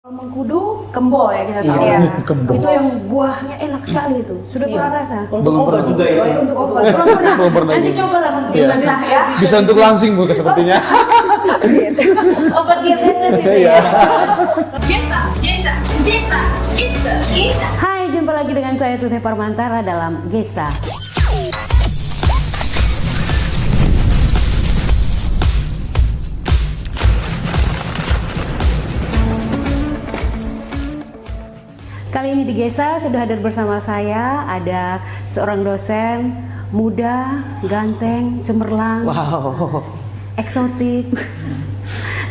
Mengkudu kembo ya kita tahu Iya, ya. kembo. Itu yang buahnya enak sekali itu. Sudah pernah rasa? Untuk obat juga itu. Oh, untuk obat. Belum pernah. Nanti cobalah mentah ya. Bisa untuk langsing Bu sepertinya. Obat diabetes itu Iya. ya. Gesa. Hai, jumpa lagi dengan saya Tuteh Parmantara dalam Gesa. Kali ini di Gesa sudah hadir bersama saya ada seorang dosen muda, ganteng, cemerlang, Wow. eksotik,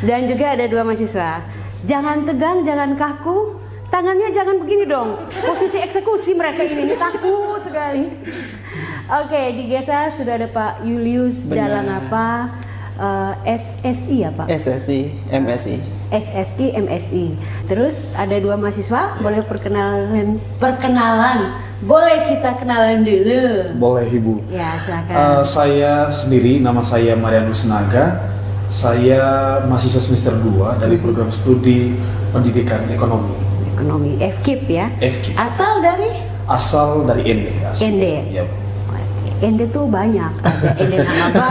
dan juga ada dua mahasiswa. Jangan tegang, jangan kaku, tangannya jangan begini dong. Posisi eksekusi mereka ini takut sekali. Oke, di Gesa sudah ada Pak Julius Benar. Dalanapa, SSI ya Pak? SSI, MSI. SSI, MSI. Terus ada dua mahasiswa, boleh perkenalan. Boleh kita kenalan dulu. Boleh Ibu. Ya, silakan. Saya sendiri, nama saya Marianus Naga. Saya mahasiswa semester 2 dari program studi pendidikan ekonomi. Ekonomi FKIP ya. FKIP. Asal dari Asal dari ND. ND. Ya. ND tuh banyak. Ada ND Nanaba,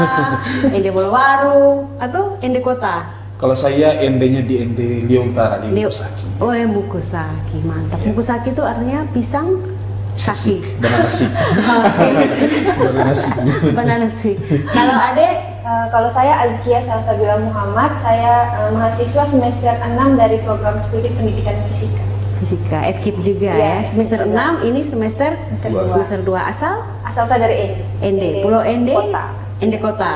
ND Bolowaru, atau ND Kota. Kalau saya ND-nya di ND Liau Utara di Mukusaki. Oh, Mukusaki, mantap. Ya. Mukusaki itu artinya pisang saki. Banana sik. Banana sik. Banana sik. Kalau adek, kalau saya Azkia Salsabila Muhammad, saya mahasiswa semester 6 dari program studi pendidikan fisika. Fisika, FKIP juga Iya, ya. Semester semester 6, ini semester dua. semester 2 asal Asal saya dari ND. Pulau ND, Kota. ND Kota.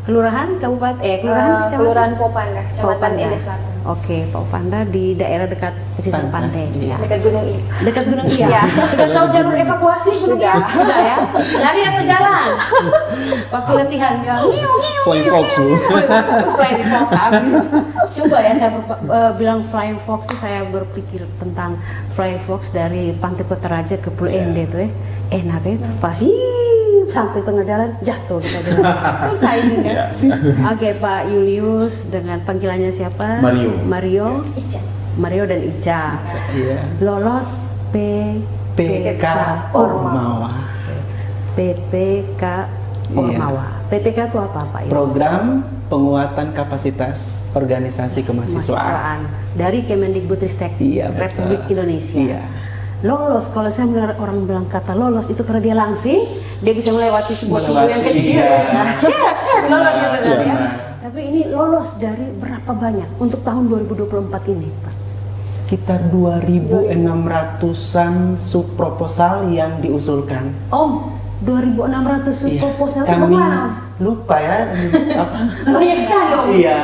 Kelurahan, kabupaten, kelurahan, kecamatan? Kelurahan Popanda, Kecamatan Popanda. ND Selatan. Oke, Popanda di daerah dekat pesisir pantai. Iya. Ya. Dekat Gunung I. Dekat Gunung Iya. Iya. Sudah tahu jalur evakuasi Gunung Sudah. Iya? Sudah ya. Lari atau jalan? Waktu latihan ya. Flying Fox Bu. Flying Fox habis. Coba ya saya bilang Flying Fox tuh saya berpikir tentang Flying Fox dari Pantai Kota Raja ke Pulau ND tuh ya. Enak ya. Pasti sampai tengah jalan jatuh kita jalan. Selesai ini kan. Oke, Pak Julius dengan panggilannya siapa? Mario. Ica. Mario dan Ica. Iya. Lolos PK Ormawa. PPK Ormawa. PPK itu apa Pak? Program penguatan kapasitas organisasi kemahasiswaan. Mahasiswaan dari Kemendikbudristek Iya, betul. Republik Indonesia. Iya. Lolos, kalau saya mendengar orang bilang kata lolos itu karena dia langsing, dia bisa melewati sebuah tubuh yang kecil. Iya. Syarat lolos gitu kan Iya. ya. Tapi ini lolos dari berapa banyak untuk tahun 2024 ini, Pak? Sekitar 2.600-an subproposal yang diusulkan. Om, 2.600 Iya. proposal Kami kemana? lupa ya apa? Banyak sekali Om. Iya,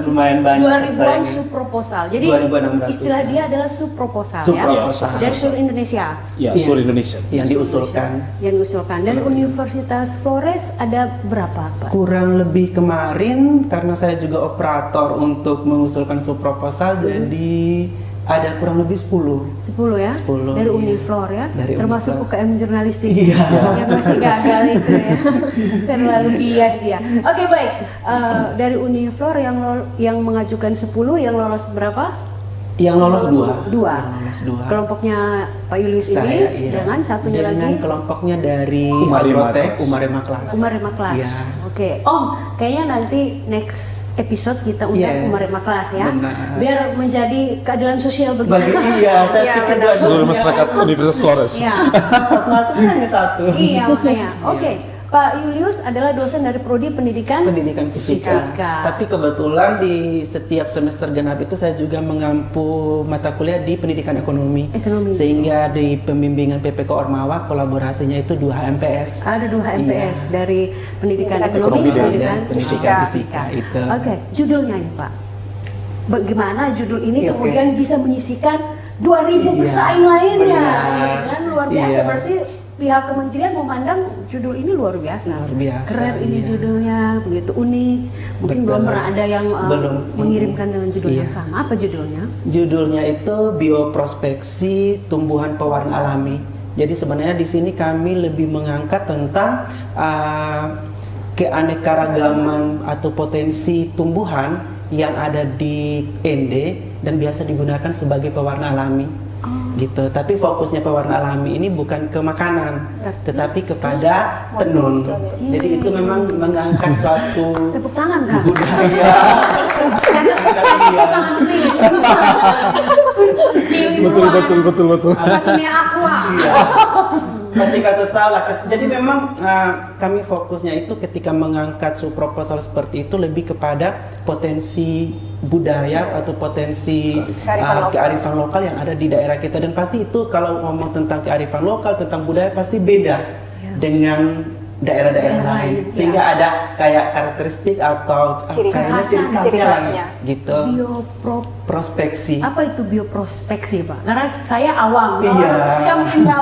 lumayan banyak. 2000-an sayangnya. subproposal. Jadi 2.600. istilah dia adalah subproposal ya. Subproposal. Dari seluruh Indonesia Ya, Iya. seluruh Indonesia. Yang diusulkan. yang diusulkan. Dari Universitas Flores ada berapa, Pak? Kurang lebih kemarin karena saya juga operator untuk mengusulkan subproposal, jadi ada kurang lebih 10. 10 ya? 10, dari iya. Uniflor ya? Dari termasuk Uniflor. UKM jurnalistik Iya. yang masih gagal itu ya. Terlalu bias dia. Oke, baik. Dari Uniflor yang mengajukan 10, yang lolos berapa? Yang lolos 2. Dua. Yang lolos 2. Kelompoknya Pak Julius ini Saya, iya. dengan satunya Dengan lagi kelompoknya dari Umarema Protek, Kelas. Umarema Kelas. Umarema Kelas. Iya. Oke, Om, kayaknya nanti next episode kita undang Yes, Umarema Kelas ya, benar. biar menjadi keadilan sosial bagi Bagi iya, saya Iya, pikir benar. dua- Seluruh masyarakat Universitas Flores. Iya, Pas masuknya hanya 1. iya makanya. Oke, Pak Julius adalah dosen dari Prodi Pendidikan Pendidikan fisika. Fisika. Tapi kebetulan di setiap semester genap itu saya juga mengampu mata kuliah di pendidikan ekonomi. Ekonomi. Sehingga di pembimbingan PPK Ormawa kolaborasinya itu 2 HMPS. Ada 2 HMPS dari Pendidikan Pendidikan Ekonomi Ekonomi dan dan Pendidikan Fisika, itu. Oke, judulnya ini Pak. Bagaimana judul ini Iya, kemudian bisa menyisikan 2000 Iya, pesaing lainnya? benar. Kan luar biasa, Iya. berarti pihak kementerian memandang judul ini luar biasa. Luar biasa, Keren ini iya. judulnya, begitu unik. Mungkin Betul. belum pernah ada yang Belum. mengirimkan dengan judul yang Iya. sama. Apa judulnya? Judulnya itu Bioprospeksi Tumbuhan Pewarna Alami. Jadi sebenarnya di sini kami lebih mengangkat tentang keanekaragaman atau potensi tumbuhan yang ada di ND dan biasa digunakan sebagai pewarna alami. Gitu. Tapi fokusnya pewarna alami ini bukan ke makanan, tetapi kepada tenun. Jadi itu memang mengangkat suatu Tepuk tangan Kak. budaya. Tepuk tangan dulu. Betul. Kimia aqua. Iya. Pasti kata tahu lah. Jadi memang kami fokusnya itu ketika mengangkat proposal seperti itu lebih kepada potensi budaya atau potensi kearifan lokal yang ada di daerah kita, dan pasti itu kalau ngomong tentang kearifan lokal, tentang budaya pasti beda dengan daerah-daerah lain, sehingga ada kayak karakteristik atau Ciri ciri khasnya lah, gitu. Prospeksi. Apa itu bioprospeksi Pak? Karena saya awam. Iya. Saya mungkin tahu.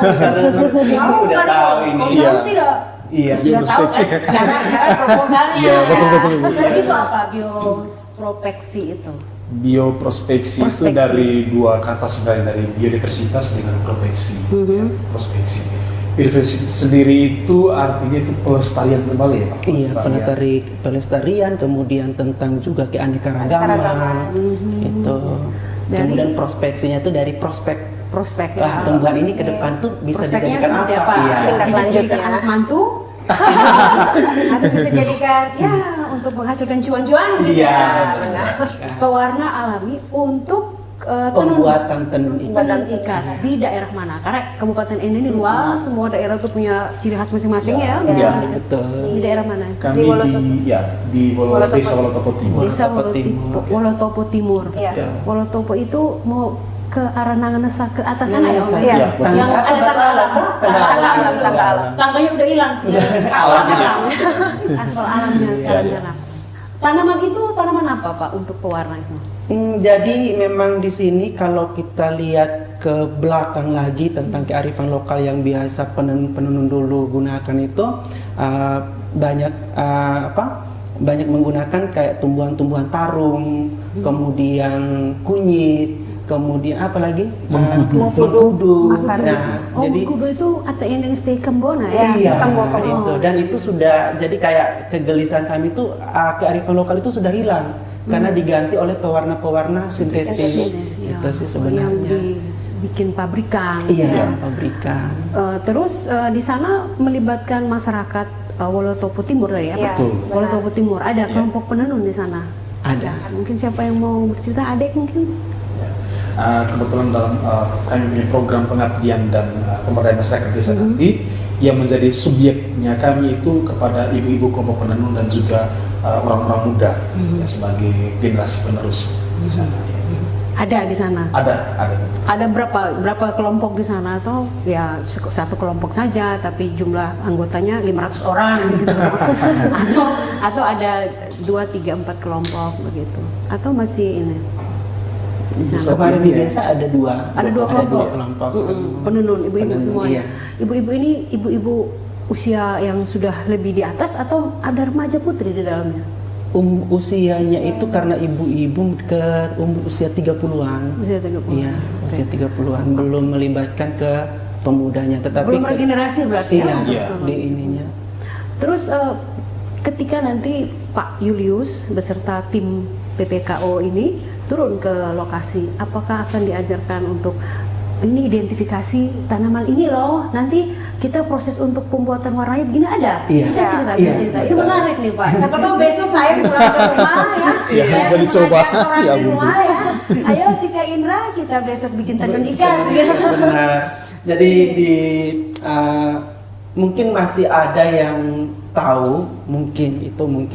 Ini udah tahu ini. Kalau Iya. kamu tidak. Iya. Sudah tahu kan? Karena proposalnya. Iya, betul. Itu apa bioprospeksi itu? Bioprospeksi itu Prospeksi. dari dua kata sebenarnya, dari biodiversitas dengan prospeksi. Ya, prospeksi. Biodiversitas sendiri itu artinya itu pelestarian kembali ya Pak? Iya, pelestarian, kemudian tentang juga keanekaragaman, itu. Kemudian prospeksinya itu dari prospek. Prospek ya. Tumbuhan ini ke depan tuh bisa Prospeknya dijadikan seperti apa? apa? Iya. Tindak Bisa lanjutnya. dijadikan anak mantu. Atau bisa jadikan ya untuk menghasilkan cuan-cuan gitu. Iya, Ya. Pewarna alami untuk tenun. pembuatan tenun ikan. Tenun ikan di daerah mana? Karena Kabupaten Ende ini luas, semua daerah tuh punya ciri khas masing-masing ya. Iya. Betul. Di daerah mana? Kami di Desa Wolotopo Timur. Desa Wolotopo Timur. Wolotopo Timur. Iya. Wolotopo itu mau ke arah Nanganesa ke atas sana ya? Om? Iya. Iya, betul. Yang ada tangga alam. Tangga alam. Tangganya udah hilang. Aspal alam. Aspal alamnya sekarang Iya. hilang. Tanaman itu tanaman apa Pak untuk pewarna itu? Jadi memang di sini kalau kita lihat ke belakang lagi tentang kearifan lokal yang biasa penenun dulu gunakan itu banyak banyak menggunakan kayak tumbuhan-tumbuhan tarung, kemudian kunyit, kemudian apa lagi? Mengkudu. Nah, Oh, jadi kudu itu atau yang stay kembona ya? iya, Kembo. itu, dan itu sudah jadi kayak kegelisahan kami itu kearifan lokal itu sudah hilang karena diganti oleh pewarna-pewarna sintetis. Iya. Itu sih Yang sebenarnya. dibikin pabrikan. Iya, ya. pabrikan. Terus di sana melibatkan masyarakat Wolotopo Timur tadi ya? Iya, Betul. benar. Wolotopo Timur ada kelompok penenun di sana. Ada. Mungkin siapa yang mau bercerita? Adek mungkin? Kebetulan dalam kami punya program pengabdian dan pemberdayaan masyarakat desa nanti yang menjadi subjeknya kami itu kepada ibu-ibu kelompok penenun dan juga orang-orang muda ya, sebagai generasi penerus di sana. Ya. Ada di sana. Ada. Ada berapa kelompok di sana atau ya satu kelompok saja tapi jumlah anggotanya 500 orang gitu. atau ada 2, 3, 4 kelompok begitu. Atau masih ini di sana. Kemarin di desa ada dua. Ada dua kelompok. kelompok. Penenun ibu-ibu Penenun, semuanya. iya. Ibu-ibu ini ibu-ibu usia yang sudah lebih di atas atau ada remaja putri di dalamnya? Usianya itu karena ibu-ibu ke umur usia 30-an. Usia 30. Iya, usia 30-an, belum melibatkan ke pemudanya, tetapi Belum regenerasi berarti iya, ya? di ininya. Terus ketika nanti Pak Julius beserta tim PPKO ini turun ke lokasi, apakah akan diajarkan untuk ini identifikasi tanaman ini loh, nanti kita proses untuk pembuatan warnanya begini ada? Iya. Bisa cerita, Iya. cerita. Ini menarik nih Pak. Siapa tahu besok saya pulang ke rumah ya, Iya, saya jadi mengajak coba. orang Ya, di rumah ya. Ayo Tika Indra, kita besok bikin tenun ikan. Gitu. Benar. Jadi mungkin masih ada yang tahu, mungkin,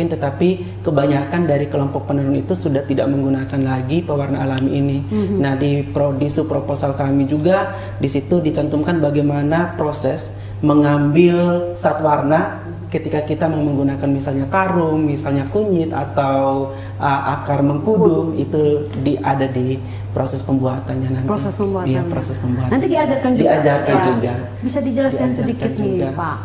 tetapi kebanyakan dari kelompok penenun itu sudah tidak menggunakan lagi pewarna alami ini. Nah, di proposal kami juga di situ dicantumkan bagaimana proses mengambil zat warna ketika kita mau menggunakan misalnya tarum, misalnya kunyit atau akar mengkudu, itu ada di proses pembuatannya nanti. Proses pembuatan. Iya, proses pembuatan. Nanti diajarkan juga. Diajarkan Ya. juga. Bisa dijelaskan Diajarkan sedikit nih juga. Pak,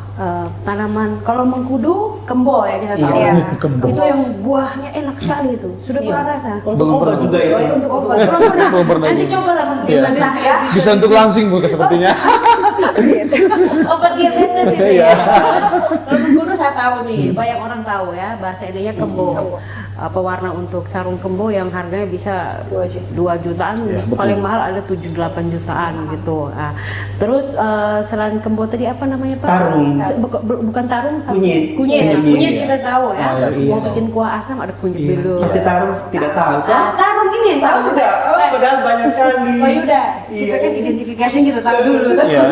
tanaman kalau mengkudu kembo ya kita tahu. Iya. Kembo. Itu yang buahnya enak sekali itu. Sudah Iya. pernah rasa? Untuk Belum obat pernah. juga Oh, itu. ya, untuk obat. Belum pernah. Nanti coba lah memberi Iya. sentah ya. Bisa untuk langsing Bu sepertinya. Obat diabetes itu Iya. ya. Kalau mengkudu saya tahu nih, banyak orang tahu ya bahasa Indonesia kembo. pewarna untuk sarung kembo yang harganya bisa 2 jutaan, Ya, bisa betul. paling mahal ada 7-8 jutaan gitu. Nah, terus selain kembo tadi apa namanya Pak? Tarung. Bukan tarung, Kunyit. Kunyit, ya. Kunyit, Kunyit ya. kita tahu ya. Oh, iya. Mau bikin kuah asam ada kunyit Iya. dulu. Pasti taruh tidak tahu kan? Tarung ini Tahu tidak? Oh, padahal banyak sekali. Oh yaudah, kita Iya. kan identifikasi kita tahu dulu tuh. Iya.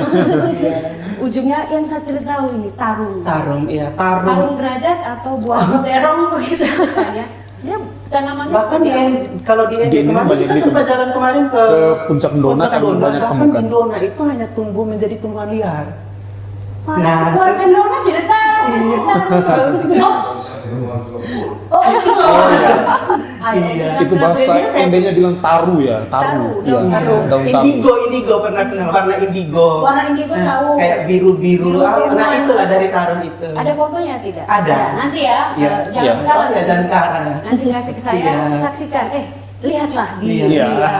Ujungnya yang saya tidak tahu ini tarung. Tarung, iya Tarung tarung. derajat atau buah terong begitu katanya. Dia tanamannya Bahkan seperti apa? kalau di Di ini kemarin banyak kita di sempat jalan kemarin ke Puncak Ndona kan Ndona. banyak Bahkan temukan. di Ndona itu hanya tumbuh menjadi tumbuhan liar. Wah, Nah, keluarga Ndona tidak tahu. Oh, Iya. Itu bahasa endenya bilang taru ya, taru. Taru, Iya, daun taru. daun taru. Indigo pernah kenal warna indigo. Warna indigo Nah, tahu. kayak biru-biru. Biru-biru. Nah, itulah dari tarung itu. Ada fotonya tidak? Ada. Nanti ya, Iya. jangan Iya. sekarang. Oh, ya, jangan sekarang. Nanti kasih ke saya, Siap. saksikan. Lihatlah di Iya. layar Anda.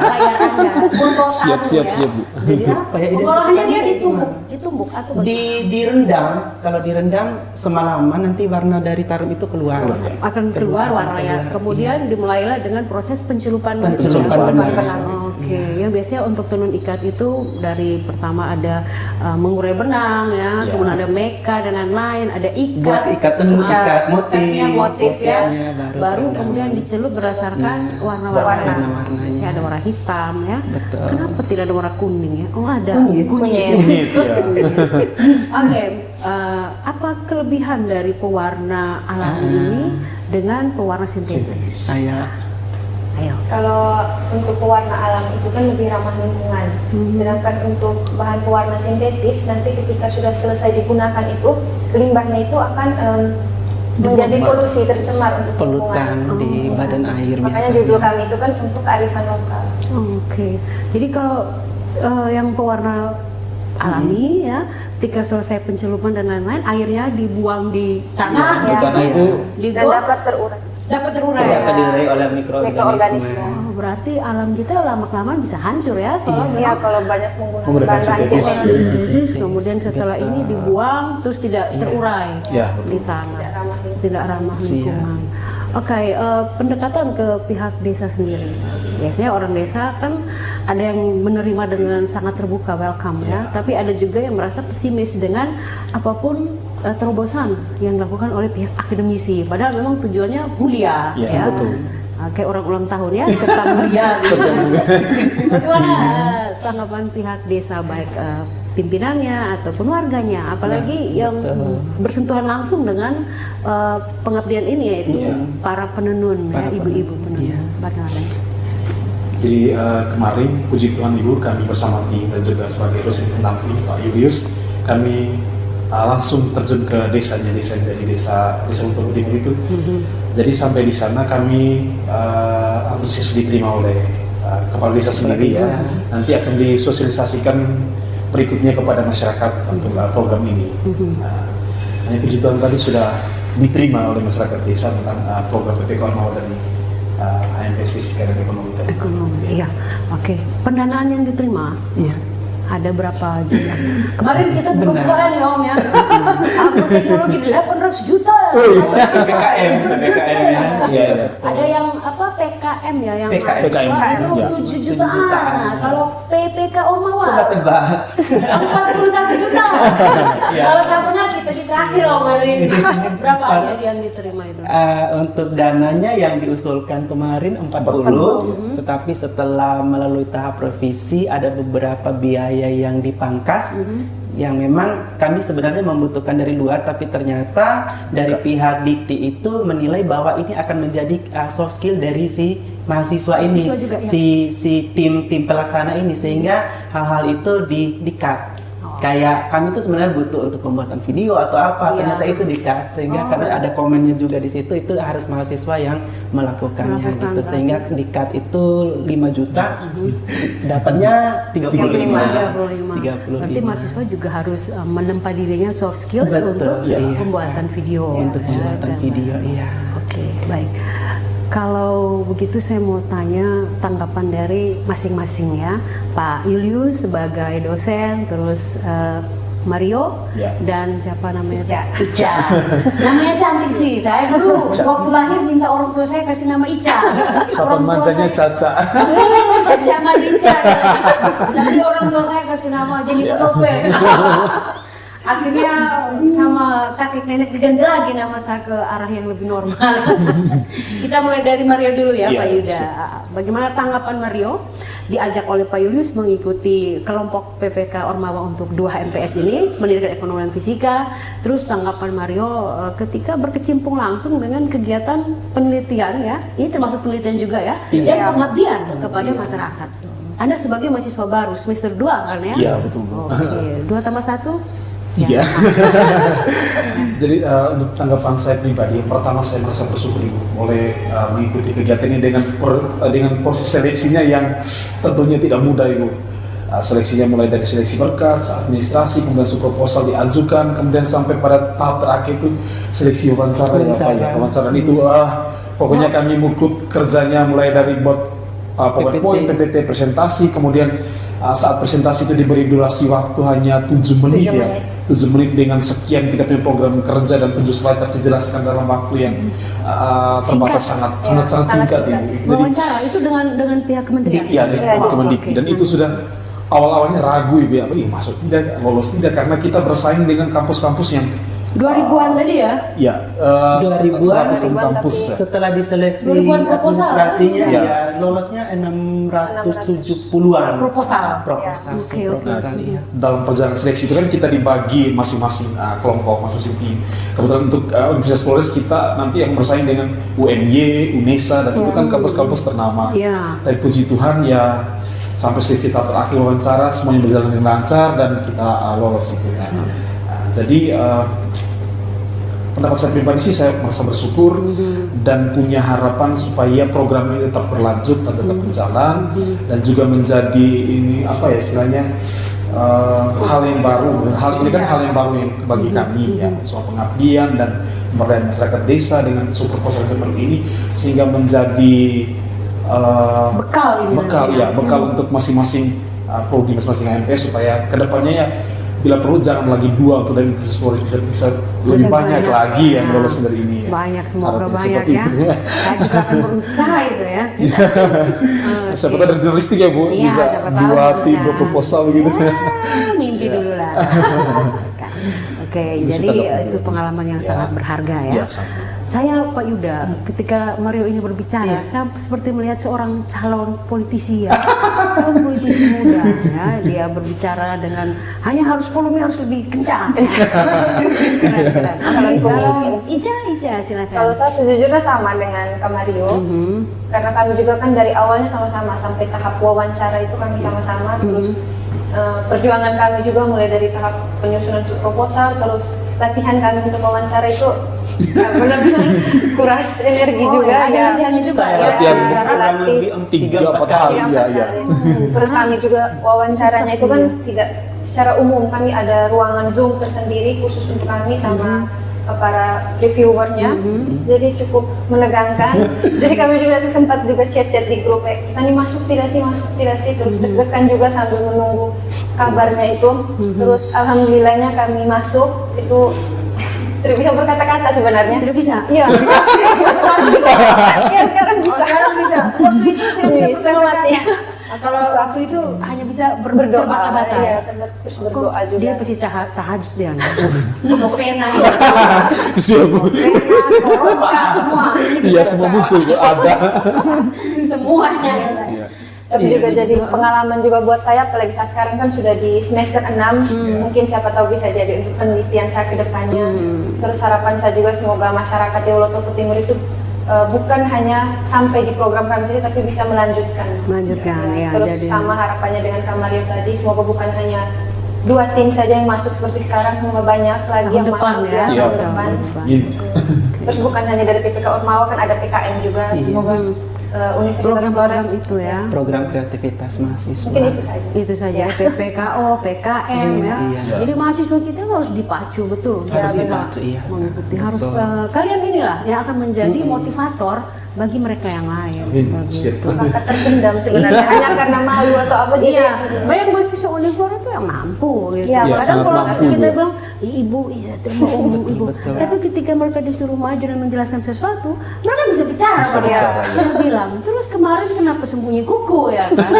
Foto Siap, taruh siap, ya. siap Bu. Jadi apa ya? Pengolahannya dia identifikasinya ditumbuk, gimana? ditumbuk atau bagaimana? Direndam. Kalau direndam semalaman nanti warna dari tarum itu keluar. Akan keluar warnanya. keluar. Kemudian dimulailah dengan proses pencelupan. Pencelupan Pencelupan benar. benang. Oke, yang biasanya untuk tenun ikat itu dari pertama ada mengurai benang ya, Ya. kemudian ada meka dan lain-lain, ada ikat. Buat ikat tenun, ikat motif. ikatnya, motif ya. Motifnya Baru benang. kemudian dicelup berdasarkan Iya. warna-warna. Warna-warnanya. Misalnya ada warna hitam ya. Betul. Kenapa tidak ada warna kuning ya? Oh ada Kunyit. kunyit. Kunyit ya. Oke, apa kelebihan dari pewarna alami ini dengan pewarna sintetis? Sintetis. Saya Ayo. Kalau untuk pewarna alam itu kan lebih ramah lingkungan. Sedangkan untuk bahan pewarna sintetis nanti ketika sudah selesai digunakan itu limbahnya itu akan menjadi polusi tercemar untuk polutan lingkungan. di badan air Makanya biasanya. judul kami itu kan untuk kearifan lokal. Oke. Jadi kalau yang pewarna alami ya, ketika selesai pencelupan dan lain-lain, airnya dibuang di tanah Di ya, tanah itu di Dan got, dapat terurai. dapat terurai. Dapat ya. diurai oleh mikroorganisme. Mikroorganisme. Oh, berarti alam kita lama-kelamaan bisa hancur ya kalau Ya memang kalau banyak menggunakan Menggunakan bahan sintetis. sintetis, kemudian setelah ini dibuang terus tidak terurai Ya, betul. di tanah, Tidak ramah lingkungan. tidak ramah Siap. lingkungan. Oke, pendekatan ke pihak desa sendiri. Biasanya orang desa kan ada yang menerima dengan sangat terbuka, welcome ya. Tapi ada juga yang merasa pesimis dengan apapun terobosan yang dilakukan oleh pihak akademisi. Padahal memang tujuannya mulia, Ya, betul. Kayak orang ulang tahun ya, serta mulia. Gitu. Bagaimana tanggapan pihak desa baik pimpinannya ataupun warganya, apalagi yang betul. bersentuhan langsung dengan pengabdian ini yaitu Iya. para penenun, Para ya, ibu-ibu penenun, penenun. iya. Bagaimana? Jadi kemarin puji Tuhan Ibu kami bersama tim dan juga sebagai dosen pendamping Pak Julius kami langsung terjun ke desanya dari desa Untung Timur itu. Jadi sampai di sana kami antusias diterima oleh kepala desa sendiri ya. Nanti akan disosialisasikan berikutnya kepada masyarakat untuk program ini. Hanya puji Tuhan tadi sudah diterima oleh masyarakat desa tentang program PPK Ormawa dari HMPS Fisika dan Ekonomi tadi. Ekonomi, iya. Oke, pendanaan yang diterima Iya. ada berapa jumlah? Kemarin kita Benar. buka-bukaan ya Om ya. Upload teknologi 800 juta. PPKM ya. Iya, iya. Ada yang apa PKM ya yang PKM. mahasiswa itu Iya. 7 7 jutaan. jutaan. Nah, kalau PPK Ormawa Coba tebak. 41 juta. Iya. Kalau satunya kita di terakhir Om hari ini. Berapa ya yang diterima itu? Untuk dananya yang diusulkan kemarin 40, tetapi setelah melalui tahap revisi ada beberapa biaya yang dipangkas yang memang kami sebenarnya membutuhkan dari luar, tapi ternyata dari pihak Dikti itu menilai bahwa ini akan menjadi soft skill dari si mahasiswa ini, Mahasiswa juga, ya. si tim pelaksana ini, sehingga hal-hal itu di-cut. Kayak kami tuh sebenarnya butuh untuk pembuatan video atau apa, Iya. ternyata itu di-cut, sehingga karena ada komennya juga di situ, itu harus mahasiswa yang melakukannya Melakukan, gitu, berarti. sehingga di-cut itu 5 juta, dapatnya 35. 35. Berarti mahasiswa juga harus menempa dirinya soft skills Betul, untuk iya. pembuatan video. Untuk ya, pembuatan dan video, lain-lain. iya. Oke, baik. Kalau begitu saya mau tanya tanggapan dari masing-masing ya, Pak Julius sebagai dosen, terus Mario Ya. dan siapa namanya? Ica. Ica. Namanya cantik sih. Saya dulu waktu lahir minta orang tua saya kasih nama Ica. Siapa Orang tua mantannya saya- Caca? Caca Malica. Tapi orang tua saya kasih nama Jennifer Lopez. Akhirnya sama kakek nenek diganti lagi nama saya ke arah yang lebih normal. Kita mulai dari Mario dulu ya, Iya, Pak Yuda. sip. Bagaimana tanggapan Mario diajak oleh Pak Julius mengikuti kelompok PPK Ormawa untuk 2 MPS ini, pendidikan ekonomi dan fisika. Terus tanggapan Mario ketika berkecimpung langsung dengan kegiatan penelitian ya, ini termasuk penelitian juga ya, dan pengabdian kepada masyarakat. Anda sebagai mahasiswa baru semester 2 kan ya? Iya, betul, Bu. Oke, 2 tambah 1? Iya. Jadi untuk tanggapan saya pribadi, yang pertama saya merasa bersyukur Ibu boleh mengikuti kegiatan ini dengan proses seleksinya yang tentunya tidak mudah Ibu. Seleksinya mulai dari seleksi berkas, administrasi, kemudian proposal diajukan, kemudian sampai pada tahap terakhir itu seleksi wawancara ya Pak ya. Wawancara itu pokoknya kami mengikut kerjanya mulai dari buat PowerPoint, PPT, presentasi, kemudian saat presentasi itu diberi durasi waktu hanya 7 menit ya. 7 menit dengan sekian kita punya program kerja dan 7 slide terjelaskan dalam waktu yang terbatas sangat singkat ini. Jadi Wawancara itu dengan pihak kementerian. iya dengan Oh, Kemendikbud. oke. Dan itu sudah awal-awalnya ragu Ibu ya, masuk tidak, lolos tidak, karena kita bersaing dengan kampus-kampus yang 2000-an tadi ya? ya 2000-an, 100-an kampus ya. Setelah diseleksi 2000-an proposal. administrasinya Iya. ya lolosnya 670-an Proposal. proposal. Oke, oke. Proposal, iya. Dalam perjalanan seleksi itu kan kita dibagi masing-masing kelompok, masing-masing tim. Kebetulan untuk Universitas Flores kita nanti yang bersaing dengan UNY, UNESA, dan itu kan kampus-kampus ternama. Iya. Tapi puji Tuhan ya sampai seleksi tahap terakhir wawancara semuanya berjalan dengan lancar dan kita lolos itu ya. Jadi pendapat saya pribadi sih saya merasa bersyukur dan punya harapan supaya program ini tetap berlanjut dan tetap berjalan dan juga menjadi ini apa ya istilahnya hal yang baru. Hal ini kan hal yang baru yang bagi kami ya, soal pengabdian dan pemberdayaan masyarakat desa dengan proposal seperti ini sehingga menjadi Bekal ini nanti ya. bekal untuk masing-masing prodi masing-masing MPS supaya kedepannya ya bila perlu jangan lagi 2 untuk dari Universitas Flores bisa lebih banyak lagi yang lolos dari ini ya. Banyak, semoga Harapnya banyak seperti ya. itu. Saya juga akan berusaha itu ya. Siapa tahu dari jurnalistik ya Bu, Iya, bisa siapa tahu 2 tim bisa. 2 proposal gitu. Mimpi dulu lah. Oke, Itu jadi tanggapan itu dulu. pengalaman yang Ya. sangat berharga ya. Ya, sama. Saya Pak Yuda, ketika Mario ini berbicara, saya seperti melihat seorang calon politisi ya, calon politisi muda ya, dia berbicara dengan hanya harus volume harus lebih kencang. Keren. Kalau Ica silakan. Kalau saya sejujurnya sama dengan Kak Mario, karena kami juga kan dari awalnya sama-sama sampai tahap wawancara itu kami sama-sama, terus perjuangan kami juga mulai dari tahap penyusunan proposal, terus latihan kami untuk wawancara itu benar-benar kuras energi juga ada ya. latihannya juga. Saya Ya, latihan sekarang kurang lebih 3-4 kali ya. Terus kami juga wawancaranya itu kan tidak secara umum, kami ada ruangan Zoom tersendiri khusus untuk kami sama para reviewernya, jadi cukup menegangkan. Jadi kami juga sempat juga chat-chat di grup, kita nih masuk tidak sih, terus deg-degan juga sambil menunggu kabarnya itu. Terus alhamdulillahnya kami masuk, itu tidak bisa berkata-kata sebenarnya. Tidak bisa. Iya. Sekarang bisa. Iya, sekarang bisa. Sekarang bisa. Waktu itu tidak bisa Setengah mati. Kalau waktu itu hanya bisa Berdoa. terbata-bata. Iya, terus berdoa juga. Dia pasti tahajud dia. Novena. Iya Bu. Semua. Iya semua muncul Bu, ada. Semuanya. Iya. Tapi juga jadi pengalaman juga buat saya, apalagi saya sekarang kan sudah di semester 6, mungkin siapa tahu bisa jadi untuk penelitian saya ke depannya. Terus harapan saya juga semoga masyarakat di Wolotopo Timur itu bukan hanya sampai di program kami ini, tapi bisa melanjutkan. Ya, Terus jadi sama harapannya dengan Kak Mario tadi, semoga bukan hanya 2 tim saja yang masuk seperti sekarang, semoga banyak lagi tahun yang depan masuk ya. Iya. tahun depan. Iya. Terus bukan hanya dari PPK Ormawa, kan ada PKM juga, semoga Universitas program-program Flores. itu ya. Program kreativitas mahasiswa. Mungkin itu saja. Itu saja PPKO, PKM ya. Iya. Jadi mahasiswa kita harus dipacu betul. Harus Bisa dipacu, iya. mengikuti. Harus Betul. kalian inilah yang akan menjadi motivator bagi mereka yang lain. Amin. Begitu. Siap. Bakat terpendam sebenarnya hanya karena malu atau apa jadi Iya, banyak mahasiswa Univor itu yang mampu gitu. Iya, Kadang sangat kalau mampu, kita Bu. bilang, ibu, Iza terima ibu. Betul. Tapi ketika mereka disuruh maju dan menjelaskan sesuatu, mereka bisa bicara. Bisa Pak, ya. bicara, iya. Saya bilang, terus kemarin kenapa sembunyi kuku ya kan?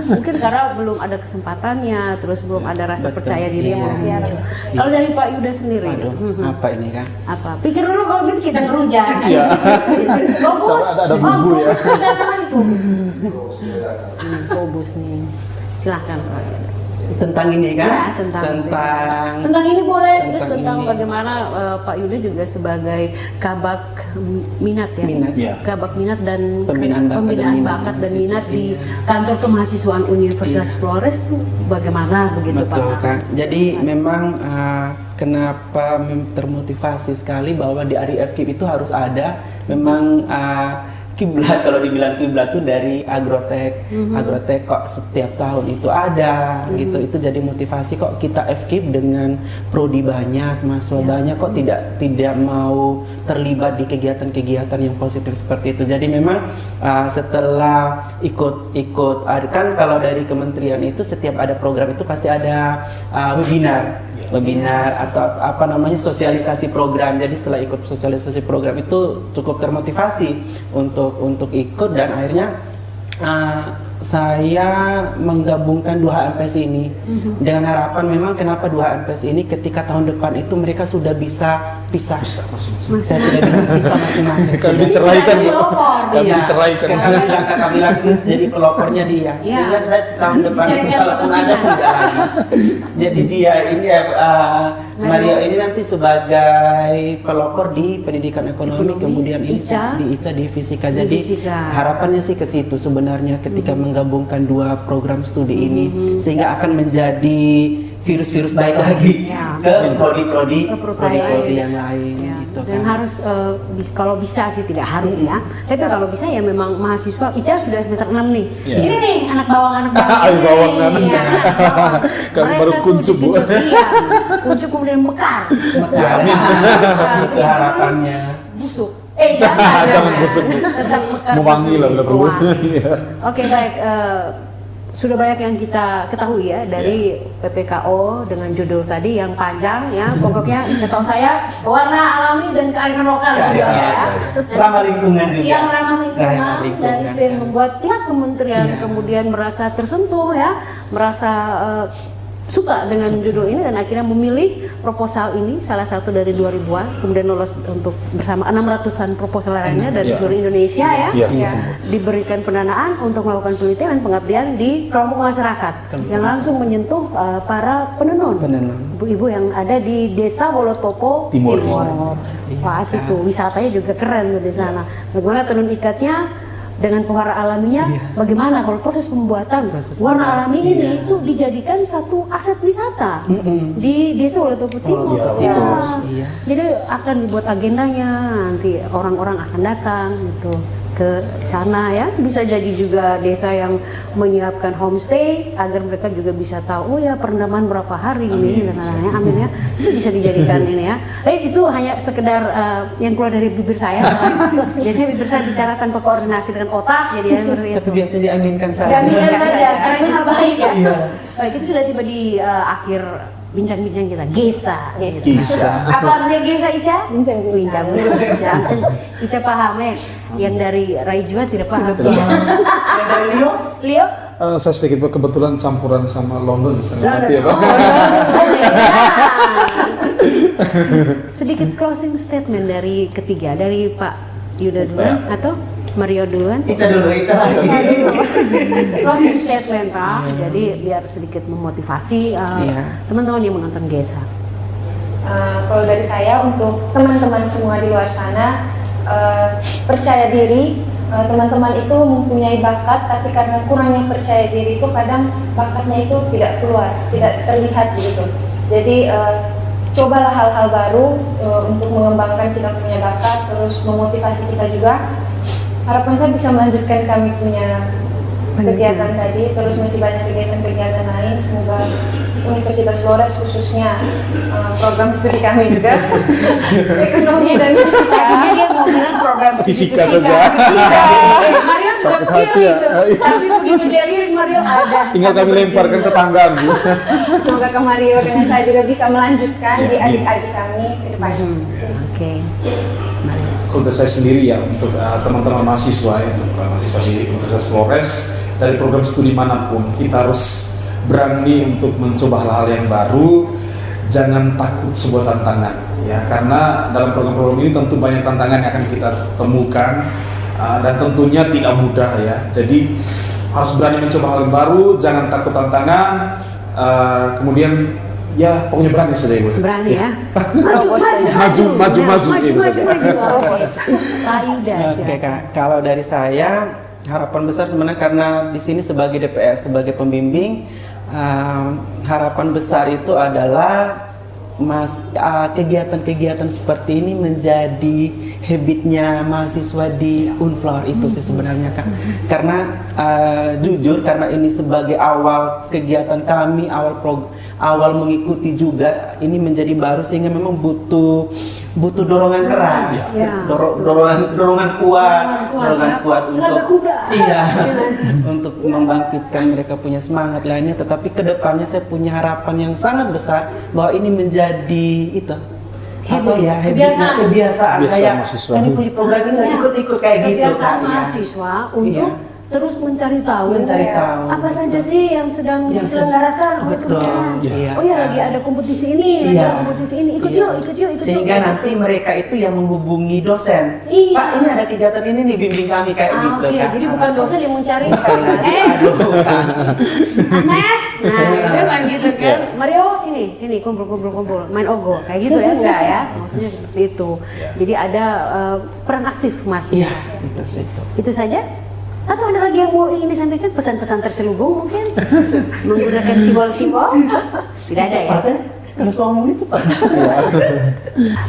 Mungkin karena belum ada kesempatannya, terus belum ada rasa Betul. percaya diri yang Iya, muncul. rasa percaya. Kalau dari Pak Yuda sendiri, Waduh, apa ini kan? apa? Pikir dulu kalau gitu kita ngerujak. Iya. Bagus. Ada bumbu ya. Ada nama itu. Bobus nih. Silahkan Pak. Tentang ini kan? Ya, tentang ini boleh, terus tentang tentang ini. bagaimana Pak Yuda juga sebagai kabak minat ya, Minat. Ya. kabak minat dan Pembinaan bakat dan minat dan di mahasiswa. kantor kemahasiswaan Universitas Flores itu bagaimana begitu Betul Pak? Kak. Jadi memang kenapa termotivasi sekali bahwa di Ari FKIP itu harus ada memang kiblat, kalau dibilang kiblat tuh dari Agrotek. Agrotek kok setiap tahun itu ada gitu. Itu jadi motivasi kok kita FKIP dengan prodi banyak, mahasiswa banyak kok tidak mau terlibat di kegiatan-kegiatan yang positif seperti itu. Jadi memang setelah ikut kan kalau dari kementerian itu setiap ada program itu pasti ada webinar atau apa namanya sosialisasi program. Jadi setelah ikut sosialisasi program itu cukup termotivasi untuk ikut, dan akhirnya saya menggabungkan 2HMPS ini dengan harapan memang kenapa 2HMPS ini ketika tahun depan itu mereka sudah bisa pisah. Bisa masing-masing. Saya sudah bilang bisa masing-masing. Kalau Sudah. diceraikan, Bu. Pelopor. Kalau Iya, diceraikan. kakak bilang ini jadi pelopornya dia. Iya. Sehingga saya tahun depan itu Dicarikan kalaupun ada kepentingan. tidak lagi. Jadi dia ini Mario ini nanti sebagai pelopor di pendidikan ekonomi, kemudian ini ICA. di ICA di fisika. Di Jadi fisika. harapannya sih ke situ sebenarnya ketika menggabungkan dua program studi ini sehingga akan menjadi virus-virus baik lagi Ya. ke prodi-prodi Keprodi yang lain Ya, gitu dan kan. harus kalau bisa sih, tidak harus ya. Tapi kalau bisa ya memang mahasiswa Ica sudah semester 6 nih. Iya. Ini nih anak bawang Ayo bawangan. Iya, anak bawang. Kami Mereka baru tuh kuncup, Bu. ditunjuk, Iya. Kuncup kemudian mekar. Mekar. Itu harapannya. Busuk. Jangan. Jangan busuk, Bu. Tetap mekar. Mewangi lah, udah perlu. Mewangi. Iya. Oke, baik. Sudah banyak yang kita ketahui ya dari PPKO dengan judul tadi yang panjang ya. Pokoknya setahu saya warna alami dan kearifan lokal sudah ya. Ramah lingkungan juga. Yang ramah lingkungan, Ramah dan lingkungan, itu yang ya. membuat pihak kementerian Iya. kemudian merasa tersentuh ya, merasa suka dengan judul ini dan akhirnya memilih proposal ini salah satu dari 2000-an, kemudian lolos untuk bersama 600-an proposal lainnya dari Iya. seluruh Indonesia ya. Iya. Ya. Diberikan pendanaan untuk melakukan penelitian dan pengabdian di kelompok masyarakat yang langsung menyentuh para penenun. Ibu-ibu yang ada di Desa Wolotopo Timur. Wah, situ wisatanya juga keren tuh di sana. Bagaimana tenun ikatnya dengan pewarna alaminya, bagaimana kalau proses pembuatan warna alami ini itu dijadikan satu aset wisata di Desa Wolotopo Timur. Iya, Ya. Iya. Jadi akan dibuat agendanya, nanti orang-orang akan datang gitu ke sana ya. Bisa jadi juga desa yang menyiapkan homestay agar mereka juga bisa tahu, oh ya perendaman berapa hari ini dan lain-lain. Amin ya. Itu bisa dijadikan ini ya. Itu hanya sekedar yang keluar dari bibir saya. Biasanya bibir saya bicara tanpa koordinasi dengan otak, jadi ya seperti itu. Tapi biasanya diaminkan saja. Diaminkan saja, karena ini hal baik ya. Iya. Baik, itu sudah tiba di akhir bincang-bincang kita. Gesa. Gesa. Apa artinya Gesa, Ica? Bincang-bincang. Bincang. Ica paham ya? Yang dari Rai juga tidak paham. Yang dari Leo? Leo? Saya sedikit kebetulan campuran sama London setengah mati ya, Pak. Sedikit closing statement dari ketiga, dari Pak Yuda duluan atau Mario duluan? Ica dulu, Ica lagi. Closing statement Pak, jadi biar sedikit memotivasi teman-teman yang menonton Gesa. Kalau dari saya untuk teman-teman semua di luar sana, percaya diri. Teman-teman itu mempunyai bakat, tapi karena kurangnya percaya diri itu kadang bakatnya itu tidak keluar, tidak terlihat begitu. Jadi cobalah hal-hal baru untuk mengembangkan kita punya bakat, terus memotivasi kita juga. harapan saya bisa melanjutkan kami punya kegiatan tadi, terus masih banyak kegiatan-kegiatan lain. Semoga Universitas Flores khususnya program studi kami juga ekonomi dan fisika. Tadinya dia mau bilang program Fisika saja. Mario sudah Sakit hati pilih ya. itu. Tapi begitu dia lirik Mario ada. Tinggal kami lemparkan ke tangga, Bu. Semoga ke Mario dengan saya juga bisa melanjutkan di adik-adik kami ke depan. Oke. Mario. Untuk saya sendiri ya, untuk teman-teman mahasiswa ya, untuk mahasiswa di Universitas Flores, dari program studi manapun kita harus berani untuk mencoba hal-hal yang baru, jangan takut sebuah tantangan ya, karena dalam program-program ini tentu banyak tantangan yang akan kita temukan dan tentunya tidak mudah ya, jadi harus berani mencoba hal yang baru, jangan takut tantangan, kemudian ya pokoknya berani saja Ibu. Berani ya. Maju gitu saja. Pak Yuda, Oke silakan. Kak, kalau dari saya harapan besar sebenarnya karena di sini sebagai DPR, sebagai pembimbing, harapan besar itu adalah kegiatan-kegiatan seperti ini menjadi habitnya mahasiswa di Unflor itu sih sebenarnya Kak. Karena jujur karena ini sebagai awal kegiatan kami, awal mengikuti juga, ini menjadi baru sehingga memang butuh dorongan keras, Ya. dorongan kuat Tenaga untuk kuda. iya untuk membangkitkan mereka punya semangat lainnya. Tetapi kedepannya saya punya harapan yang sangat besar bahwa ini menjadi itu kebiasaan kayak mahasiswa. ini punya program ini ikut kayak gitu Kebiasaan Kak, ya. mahasiswa untuk Iya. terus mencari tahu, Mencari tahu. apa saja sih yang sedang Yang diselenggarakan oleh betul, kementerian. iya. Oh ya, lagi ada kompetisi ini, lagi Iya. ada kompetisi ini, ikut Iya. yuk. Sehingga nanti mereka itu yang menghubungi dosen. Iya. Pak, ini ada kegiatan ini nih, bimbing kami kayak gitu Oke, Kak. jadi bukan dosen yang mencari. Bukan, Ahmed, nah itu kan gitu kan. Iya. Mario sini kumpul, main ogo, kayak gitu ya, enggak ya? Maksudnya seperti itu. Jadi ada peran aktif mahasiswa. Iya, itu sih. Itu saja? Atau ada lagi yang mau ingin disampaikan, pesan-pesan terselubung mungkin menggunakan simbol-simbol? Tidak ada ya? Kalau soal ngomong itu Pak.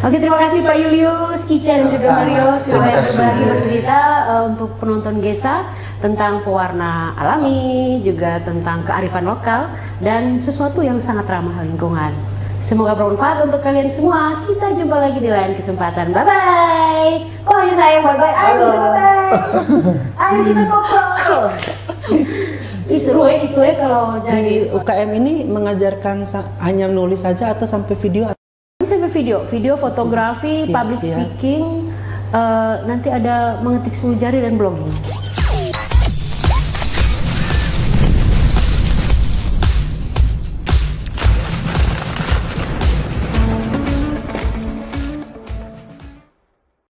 Oke, terima kasih Pak Julius, Kica dan juga Sama-sama. Mario sudah Terima banyak kasih. berbagi bercerita untuk penonton GESA tentang pewarna alami, juga tentang kearifan lokal dan sesuatu yang sangat ramah lingkungan. Semoga bermanfaat untuk kalian semua. Kita jumpa lagi di lain kesempatan. Bye bye. Kok hanya saya yang bye bye? Ayo kita bye bye. Ayo kita ngobrol. Ih seru ya itu ya kalau Di jadi UKM ini mengajarkan hanya nulis saja atau sampai video? sampai video fotografi, Siap, public siap. speaking, nanti ada mengetik 10 jari dan blogging.